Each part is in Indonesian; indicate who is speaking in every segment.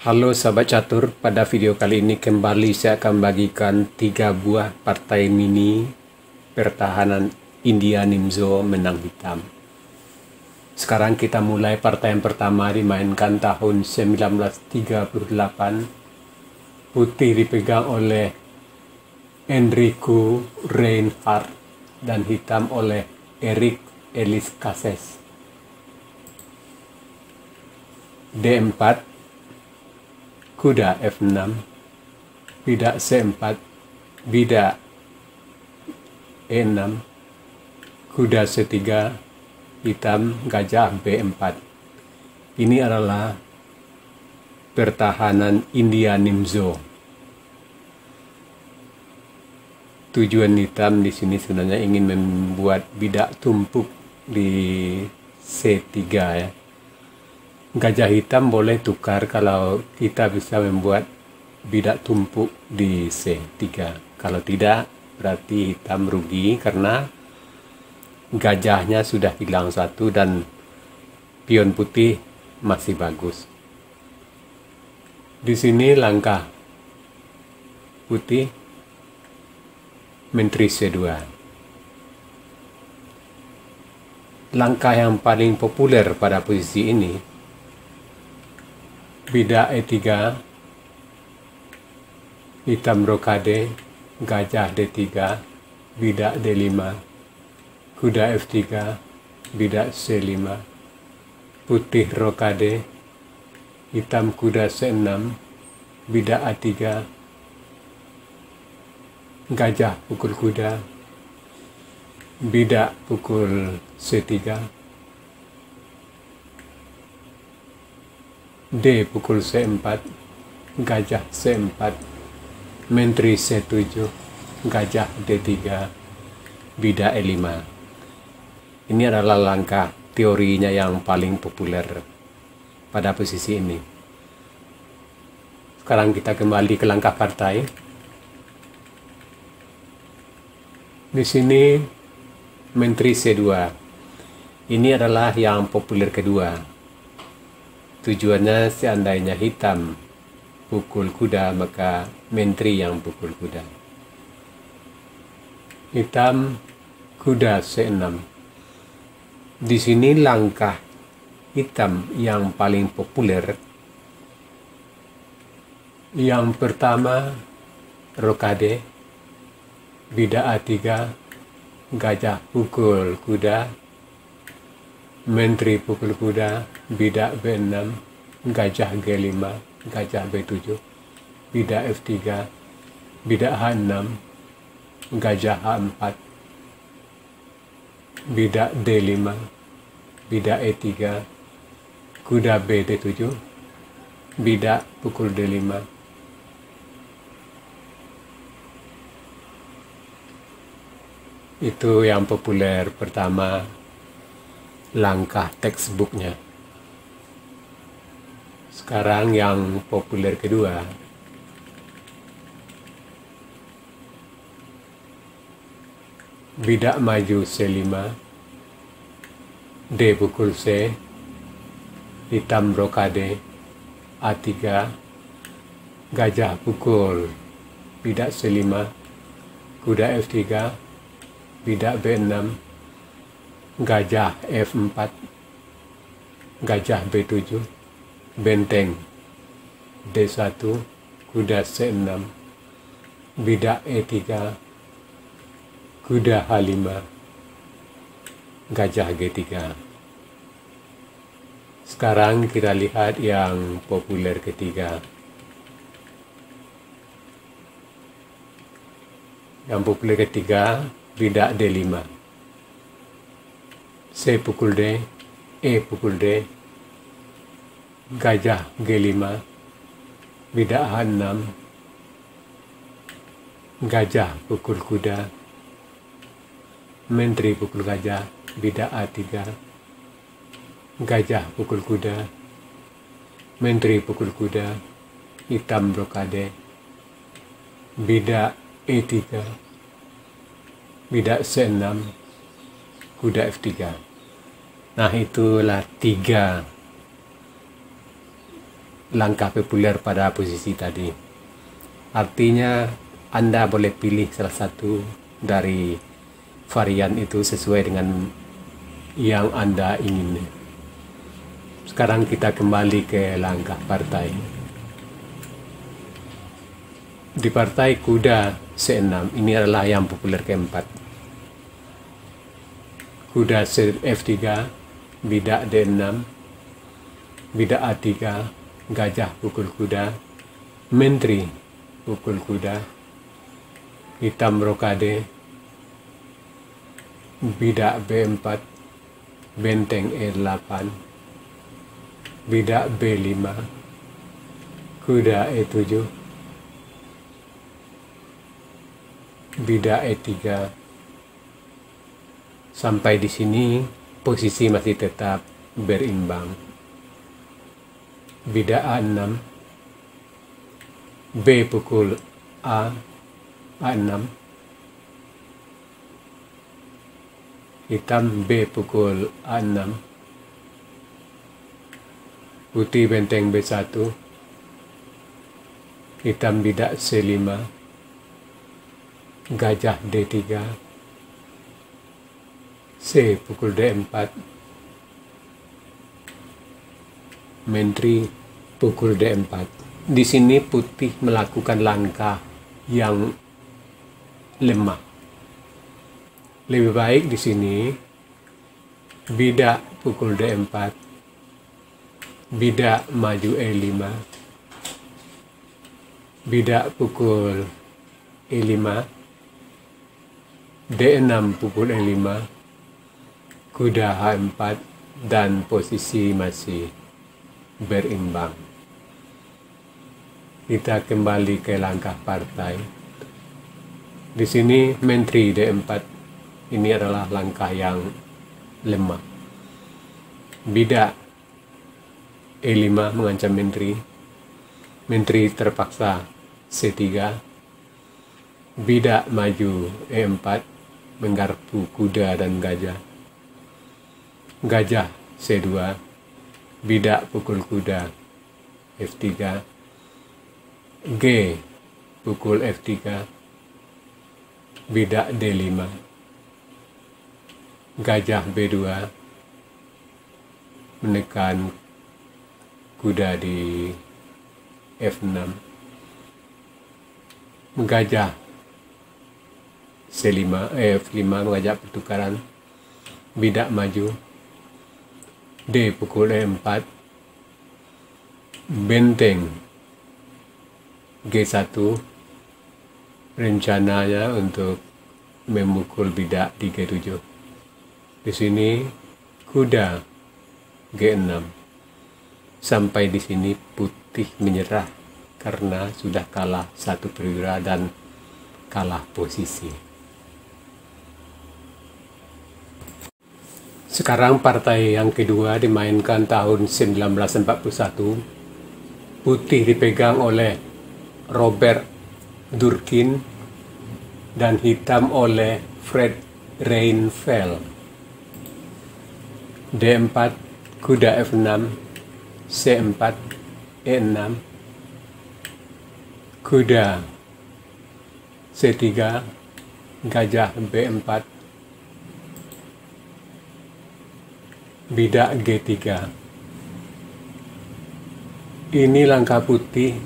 Speaker 1: Halo sahabat catur, pada video kali ini kembali saya akan bagikan 3 buah partai mini pertahanan India Nimzo menang hitam. Sekarang kita mulai partai yang pertama, dimainkan tahun 1938. Putih dipegang oleh Enrico Reinhardt dan hitam oleh Eric Elis Cases. D4, kuda F6, bidak C4, bidak E6, kuda C3, hitam gajah B4. Ini adalah pertahanan India Nimzo. Tujuan hitam di sini sebenarnya ingin membuat bidak tumpuk di C3 ya. Gajah hitam boleh tukar kalau kita bisa membuat bidak tumpuk di C3. Kalau tidak, berarti hitam rugi karena gajahnya sudah hilang satu dan pion putih masih bagus. Di sini langkah putih menteri C2. Langkah yang paling populer pada posisi ini, bidak E3, hitam rokade, gajah D3, bidak D5, kuda F3, bidak C5, putih rokade, hitam kuda C6, bidak A3, gajah pukul kuda, bidak pukul C3, D pukul C4, gajah C4, menteri C7, gajah D3, bidak E5. Ini adalah langkah teorinya yang paling populer pada posisi ini. Sekarang kita kembali ke langkah partai. Di sini menteri C2. Ini adalah yang populer kedua. Tujuannya seandainya hitam pukul kuda, maka menteri yang pukul kuda. Hitam kuda C6. Di sini langkah hitam yang paling populer. Yang pertama rokade, bidak A3, gajah pukul kuda, menteri pukul kuda, bidak B6, gajah G5, gajah B7, bidak F3, bidak H6, gajah H4, bidak D5, bidak E3, kuda B D7, bidak pukul D5. Itu yang populer pertama, langkah textbooknya. Sekarang yang populer kedua, bidak maju C5, D pukul C, hitam rokade, A3, gajah pukul, bidak C5, kuda F3, bidak B6, gajah F4, gajah B7, benteng D1, kuda C6, bidak E3, kuda H5, gajah G3. Sekarang kita lihat yang populer ketiga. Yang populer ketiga, bidak D5, C pukul D, E pukul D, gajah G5, bidak H6, gajah pukul kuda, menteri pukul gajah, bidak A3, gajah pukul kuda, menteri pukul kuda, hitam rokade, bidak E3, bidak C6, kuda F3. Nah, itulah 3 langkah populer pada posisi tadi. Artinya Anda boleh pilih salah satu dari varian itu sesuai dengan yang Anda ingin. Sekarang kita kembali ke langkah partai. Di partai kuda C6, ini adalah yang populer keempat. Kuda F3, bidak D6, bidak A3, gajah pukul kuda, menteri pukul kuda, hitam rokade, bidak B4, benteng E8, bidak B5, kuda E7, bidak E3. Sampai di sini posisi masih tetap berimbang. Bidak A6, B pukul A6, hitam B pukul A6, putih benteng B1, hitam bidak C5, gajah D3, C pukul D4, menteri pukul D4. Di sini putih melakukan langkah yang lemah. Lebih baik di sini bidak pukul D4, bidak maju E5, bidak pukul E5, D6 pukul E5, kuda H4, dan posisi masih berimbang. Kita kembali ke langkah partai. Di sini menteri D4, ini adalah langkah yang lemah. Bidak E5 mengancam menteri. Menteri terpaksa C3. Bidak maju E4 menggarpu kuda dan gajah. Gajah C2, bidak pukul kuda F3, G pukul F3, bidak D5, gajah B2 menekan kuda di F6, gajah C5, F5 mengajak pertukaran, bidak maju, D pukul E4, benteng G1, rencananya untuk memukul bidak di G7. Di sini kuda G6. Sampai di sini putih menyerah karena sudah kalah satu perwira dan kalah posisi. Sekarang partai yang kedua dimainkan tahun 1941. Putih dipegang oleh Robert Durkin dan hitam oleh Fred Reinfeldt. D4, kuda F6, C4, E6, kuda C3, gajah B4, bidak G3. Ini langkah putih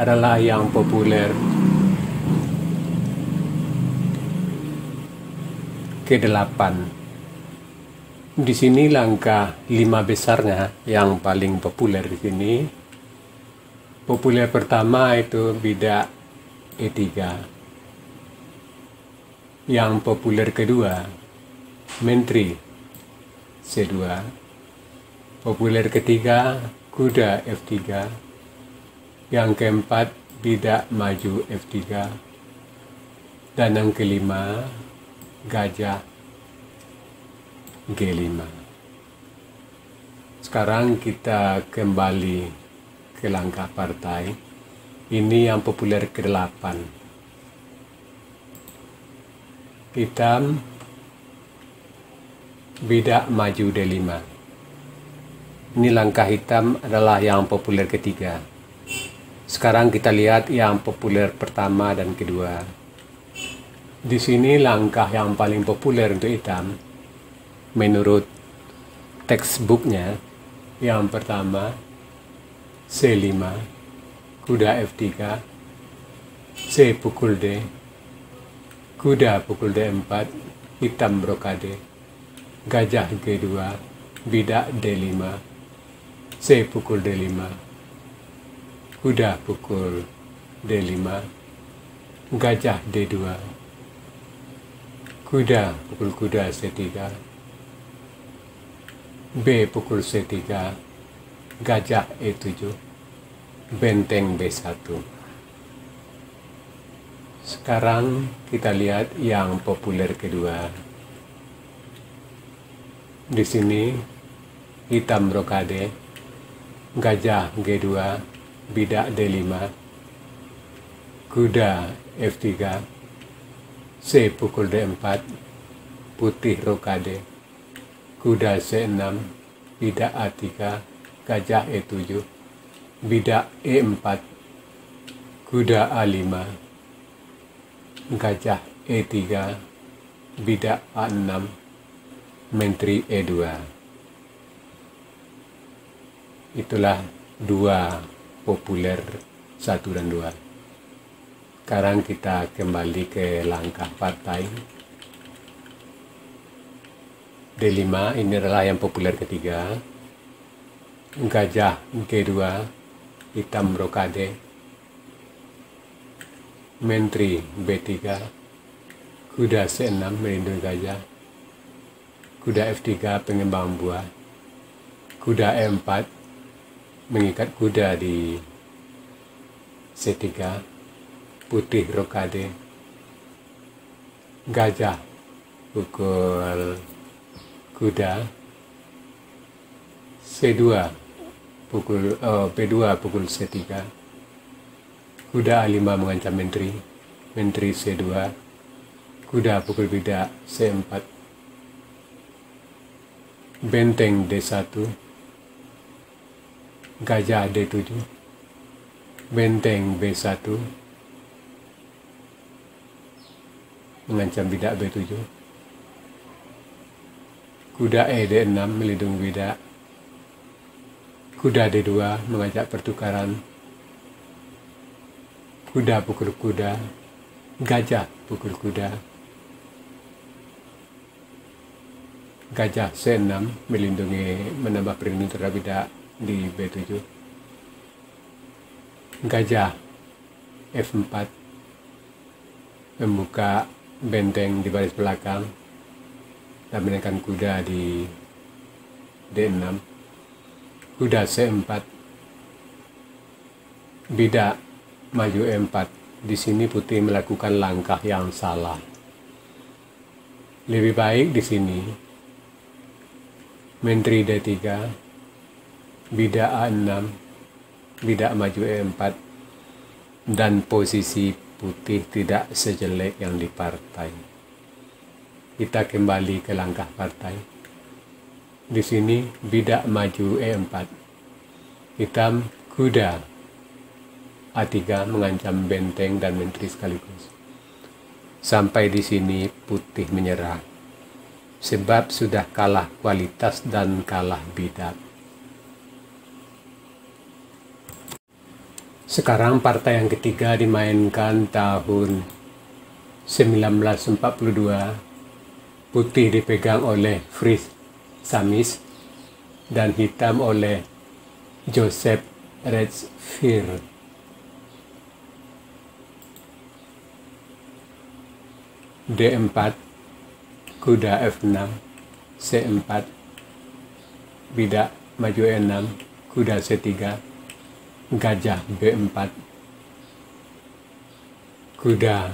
Speaker 1: adalah yang populer. Ke-8. Di sini langkah 5 besarnya yang paling populer di sini. Populer pertama itu bidak E3. Yang populer kedua, menteri C2. Populer ketiga, kuda F3. Yang keempat, bidak maju F3. Dan yang kelima, gajah G5. Sekarang kita kembali ke langkah partai. Ini yang populer ke-8. Hitam, bidak maju D5. Ini langkah hitam adalah yang populer ketiga. Sekarang kita lihat yang populer pertama dan kedua. Di sini langkah yang paling populer untuk hitam menurut textbooknya, yang pertama C5, kuda F3, C pukul D, kuda pukul D4, hitam brokade, gajah G2, bidak D5, C pukul D5, kuda pukul D5, gajah D2, kuda pukul kuda C3, B pukul C3, gajah E7, benteng B1. Sekarang kita lihat yang populer kedua. Di sini hitam brokade, gajah G2, bidak D5, kuda F3, C pukul D4, putih rokade, kuda C6, bidak A3, gajah E7, bidak E4, kuda A5, gajah E3, bidak A6, menteri E2. Itulah dua populer 1 dan 2. Sekarang kita kembali ke langkah partai. D5 ini adalah yang populer ketiga. Gajah G2, hitam brokade, menteri B3, kuda C6 melindungi gajah, kuda F3 pengembang buah, kuda E4 mengikat kuda di C3, putih rokade, gajah pukul kuda, C2 pukul P2 pukul C3, kuda A5 mengancam menteri, menteri C2, kuda pukul bidak C4, benteng D1, gajah D7, benteng B1 mengancam bidak B7, kuda E D6 melindungi bidak, kuda D2 mengajak pertukaran, kuda pukul kuda, gajah pukul kuda, gajah C6 melindungi, menambah perlindungan terhadap bidak di B7, gajah F4 membuka benteng di baris belakang dan menekan kuda di D6, kuda C4, bidak maju E4. Di sini putih melakukan langkah yang salah. Lebih baik di sini menteri D3, bidak A6, bidak maju E4, dan posisi putih tidak sejelek yang di partai. Kita kembali ke langkah partai. Di sini bidak maju E4, hitam kuda A3 mengancam benteng dan menteri sekaligus. Sampai di sini putih menyerah, sebab sudah kalah kualitas dan kalah bidak. Sekarang partai yang ketiga dimainkan tahun 1942. Putih dipegang oleh Fritz Samis dan hitam oleh Joseph Redfield. D4, kuda F6, C4, bidak maju E6, kuda C3, gajah B4, kuda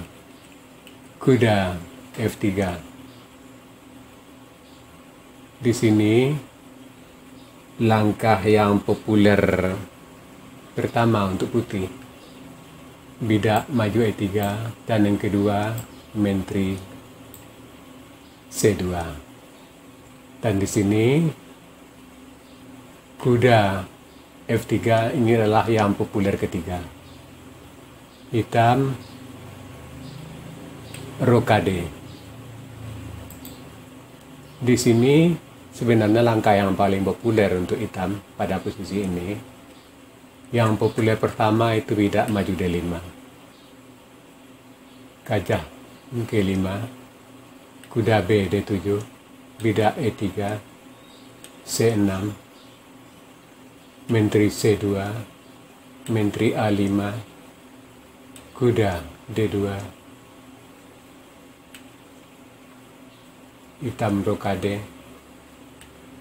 Speaker 1: F3. Di sini langkah yang populer pertama untuk putih, bidak maju E3, dan yang kedua menteri C2. Dan di sini Kuda F3 ini adalah yang populer ketiga. Hitam rokade. Di sini sebenarnya langkah yang paling populer untuk hitam pada posisi ini. Yang populer pertama itu bidak maju D5. Gajah G5. Kuda B D7. Bidak E3. C6. Menteri C2. Menteri A5. Kuda D2. Hitam rokade.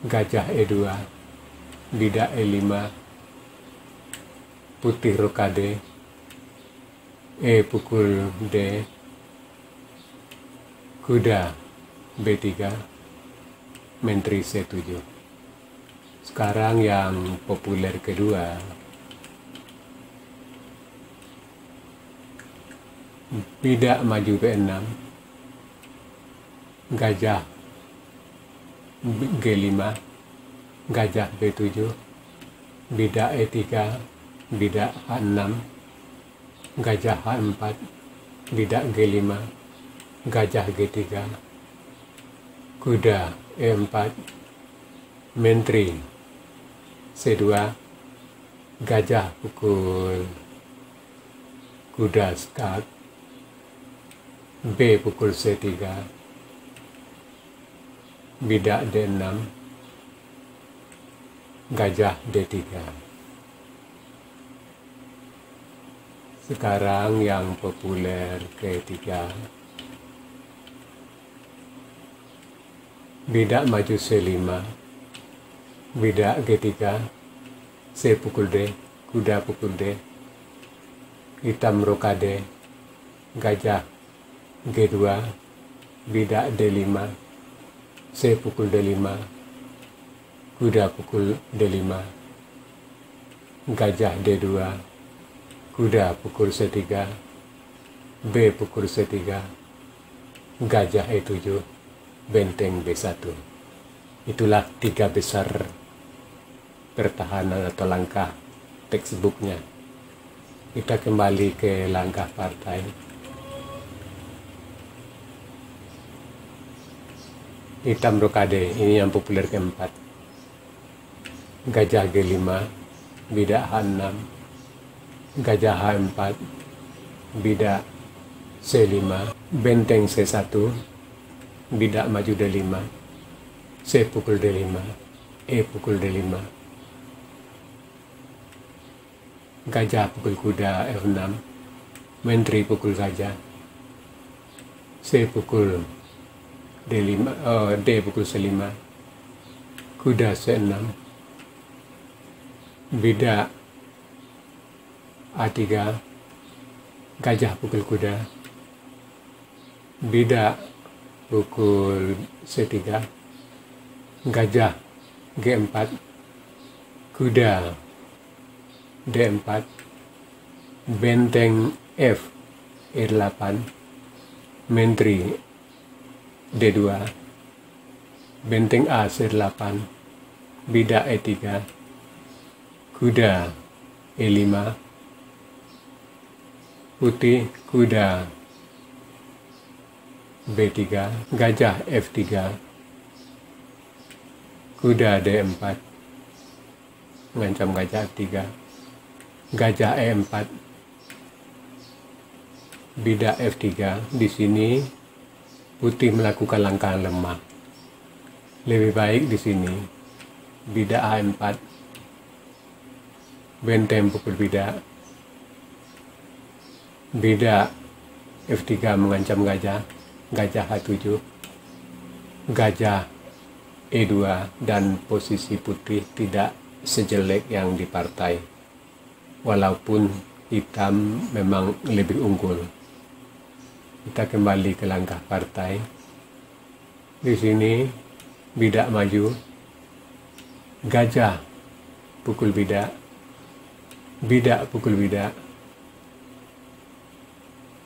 Speaker 1: Gajah E2. Bidak E5. Putih rokade. E pukul D. Kuda B3. Menteri C7. Sekarang yang populer kedua. Bidak maju B6. Gajah G5. Gajah B7. Bidak E3. Bidak H6. Gajah H4. Bidak G5. Gajah G3. Kuda E4. Menteri C2. Gajah pukul kuda start. B pukul C3. Bidak D6. Gajah D3. Sekarang yang populer ketiga. Bidak maju C5. Bidak G3. C pukul D. Kuda pukul D. Hitam rokade. Gajah G2. Bidak D5. C pukul D5. Kuda pukul D5. Gajah D2. Kuda pukul C3. B pukul C3. Gajah E7. Benteng B1. Itulah 3 besar pertahanan atau langkah textbooknya. Kita kembali ke langkah partai. Hitam rokade, ini yang populer keempat. Gajah G5. Bidak H6. Gajah H4. Bidak C5. Benteng C1. Bidak maju D5. C pukul D5. E pukul D5. Gajah pukul kuda F6. Menteri pukul gajah. C pukul D5. D pukul C5. Kuda C6. Bidak A3. Gajah pukul kuda. Bidak pukul C3. Gajah G4. Kuda D4. Benteng F E8. Menteri D2. Benteng A C8. Bidak E3. Kuda E5. Putih kuda B3. Gajah F3. Kuda D4. Mengancam gajah F3. Gajah E4. Bidak F3. Di sini putih melakukan langkah lemah. Lebih baik di sini. Bidak A4. Benteng pukul bidak. Bidak F3 mengancam gajah. Gajah H7. Gajah E2. Dan posisi putih tidak sejelek yang di partai. Walaupun hitam memang lebih unggul. Kita kembali ke langkah partai. Di sini bidak maju. Gajah pukul bidak. Bidak pukul bidak.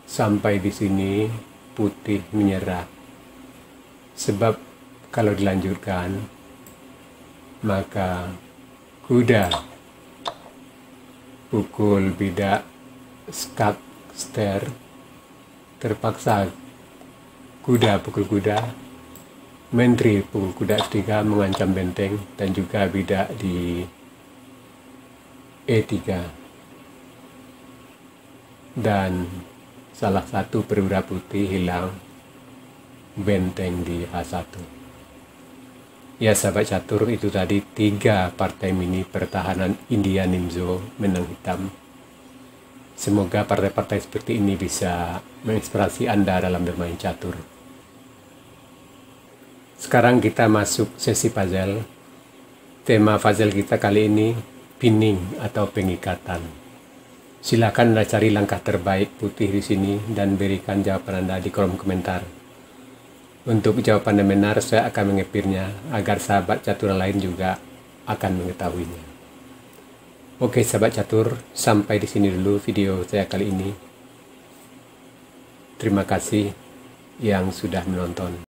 Speaker 1: Sampai di sini putih menyerah. Sebab kalau dilanjutkan maka kuda, pukul bidak skak ster, terpaksa kuda pukul kuda, menteri pukul kuda F3 mengancam benteng, dan juga bidak di E3, dan salah satu perwira putih hilang, benteng di H1. Ya sahabat catur, itu tadi 3 partai mini pertahanan India Nimzo menang hitam. Semoga partai-partai seperti ini bisa menginspirasi Anda dalam bermain catur. Sekarang kita masuk sesi puzzle. Tema puzzle kita kali ini pinning atau pengikatan. Silakan Anda cari langkah terbaik putih di sini dan berikan jawaban Anda di kolom komentar. Untuk jawaban yang benar, saya akan mengepirnya agar sahabat catur lain juga akan mengetahuinya. Oke sahabat catur, sampai di sini dulu video saya kali ini. Terima kasih yang sudah menonton.